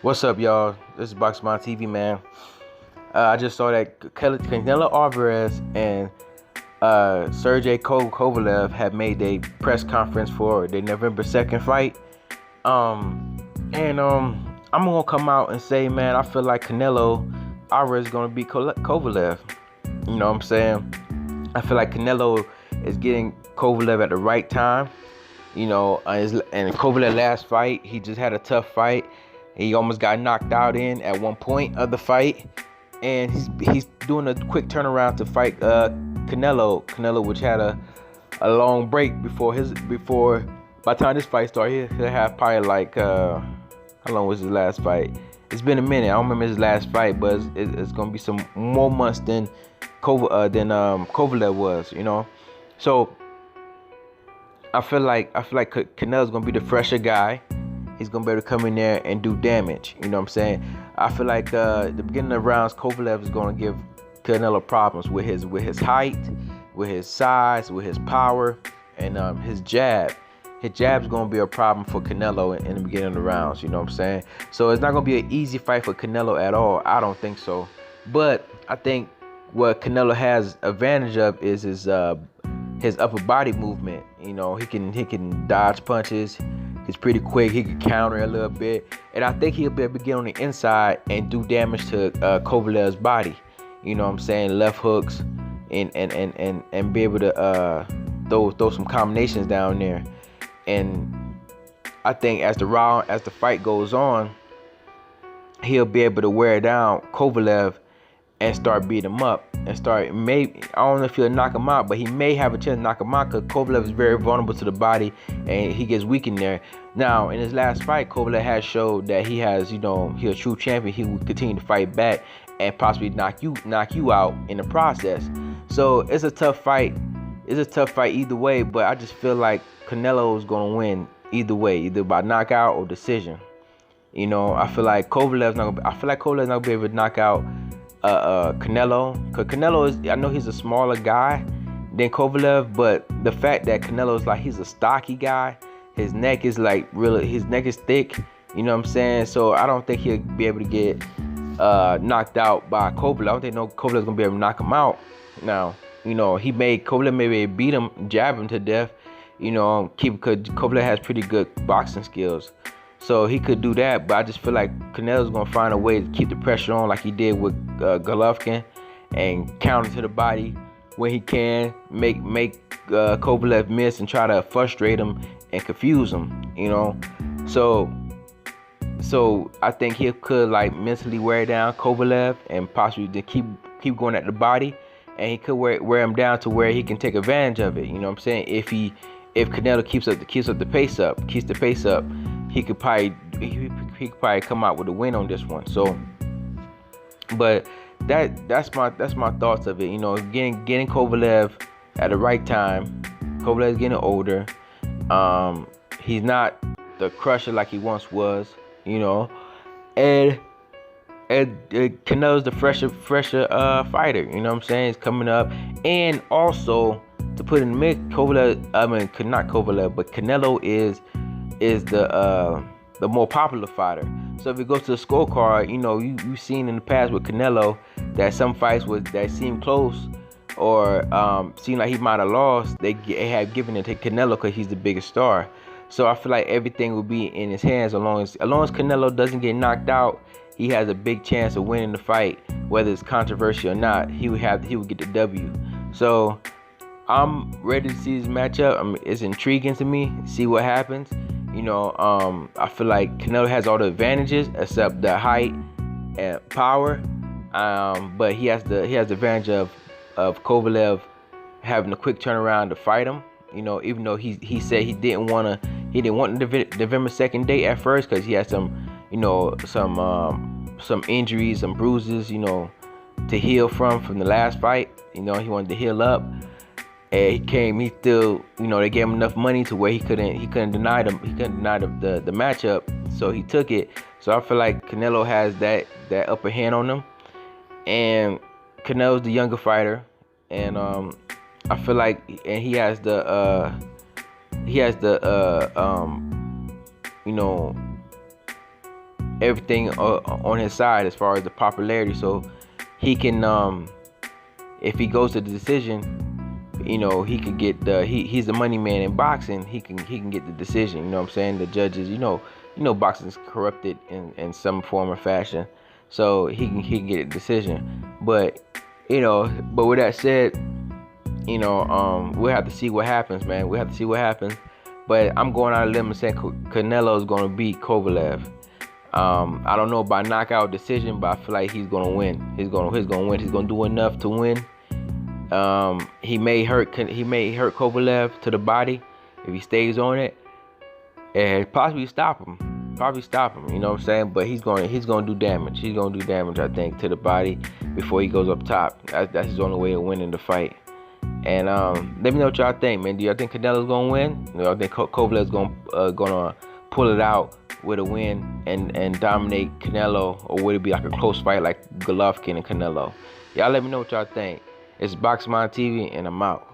What's up, y'all? This is BoxingMindTv, man. I just saw that Canelo Alvarez and Sergey Kovalev have made a press conference for their November 2nd fight. I'm gonna come out and say, man, I feel like Canelo Alvarez is gonna beat Kovalev. You know what I'm saying? I feel like Canelo is getting Kovalev at the right time. You know, and Kovalev last fight, he just had a tough fight. He almost got knocked out at one point of the fight, and he's doing a quick turnaround to fight Canelo, which had a long break before by the time this fight started. He'll have probably like how long was his last fight? It's been a minute. I don't remember his last fight, but it's gonna be some more months than Kovalev was, you know. So I feel like Canelo's gonna be the fresher guy. He's gonna be able to come in there and do damage. You know what I'm saying? I feel like the beginning of rounds, Kovalev is gonna give Canelo problems with his height, with his size, with his power, and his jab. His jab's gonna be a problem for Canelo in the beginning of the rounds. You know what I'm saying? So it's not gonna be an easy fight for Canelo at all. I don't think so. But I think what Canelo has advantage of is his upper body movement. You know, he can dodge punches. He's pretty quick. He can counter a little bit, and I think he'll be able to get on the inside and do damage to Kovalev's body. You know what I'm saying? Left hooks and be able to throw some combinations down there. And I think as the fight goes on, he'll be able to wear down Kovalev and start beating him up and I don't know if he'll knock him out, but he may have a chance to knock him out because Kovalev is very vulnerable to the body and he gets weak in there. Now, in his last fight, Kovalev has showed that he's a true champion. He will continue to fight back and possibly knock you out in the process. So it's a tough fight. It's a tough fight either way, but I just feel like Canelo is gonna win either way, either by knockout or decision. You know, I feel like Kovalev's not gonna be able to knock out Canelo, because Canelo I know he's a smaller guy than Kovalev, but the fact that Canelo is he's a stocky guy, his neck is thick, you know what I'm saying? So I don't think he'll be able to get knocked out by Kovalev. I don't think Kovalev's gonna be able to knock him out. Now, you know, Kovalev maybe beat him, jab him to death, you know, because Kovalev has pretty good boxing skills. So he could do that, but I just feel like Canelo's gonna find a way to keep the pressure on, like he did with Golovkin, and counter to the body when he can, make Kovalev miss and try to frustrate him and confuse him. You know, so I think he could mentally wear down Kovalev and possibly keep going at the body, and he could wear him down to where he can take advantage of it. You know what I'm saying? If Canelo keeps the pace up, he could probably come out with a win on this one. So, but that's my thoughts of it. You know, getting Kovalev at the right time. Kovalev's getting older. He's not the crusher like he once was. You know, and Canelo's the fresher fighter. You know what I'm saying? He's coming up, and also to put in the mix, not Kovalev, but Canelo is the more popular fighter. So if it goes to the scorecard, you know, you've seen in the past with Canelo that some fights that seem close or seem like he might have lost, they have given it to Canelo because he's the biggest star. So I feel like everything will be in his hands as long as Canelo doesn't get knocked out. He has a big chance of winning the fight, whether it's controversial or not. He would get the W. So I'm ready to see this matchup. It's intriguing to me. See what happens. You know, I feel like Canelo has all the advantages except the height and power. But he has the advantage of Kovalev having a quick turnaround to fight him. You know, even though he said he didn't want the November 2nd date at first because he had some injuries, some bruises, you know, to heal from the last fight. You know, he wanted to heal up. And he still, you know, they gave him enough money to where he couldn't deny the matchup, so he took it. So I feel like Canelo has that upper hand on him, and Canelo's the younger fighter, and I feel like he has the you know, everything on his side as far as the popularity, so he can if he goes to the decision, you know, he could get he's the money man in boxing. He can get the decision. You know what I'm saying? The judges, you know, boxing's corrupted in some form or fashion, so he can get a decision. But with that said, we'll have to see what happens, man. We'll have to see what happens. But I'm going out of limb and saying Canelo is going to beat Kovalev. I don't know by knockout decision, but I feel like he's going to win. He's going to win. He's going to do enough to win. He may hurt Kovalev to the body if he stays on it, and possibly stop him. You know what I'm saying? But he's going to do damage. He's going to do damage, I think, to the body before he goes up top. That's his only way of winning the fight. And let me know what y'all think, man. Do y'all think Canelo's going to win? Do y'all think Kovalev's going to pull it out with a win and dominate Canelo, or would it be like a close fight like Golovkin and Canelo? Y'all let me know what y'all think. It's BoxingMindTv, and I'm out.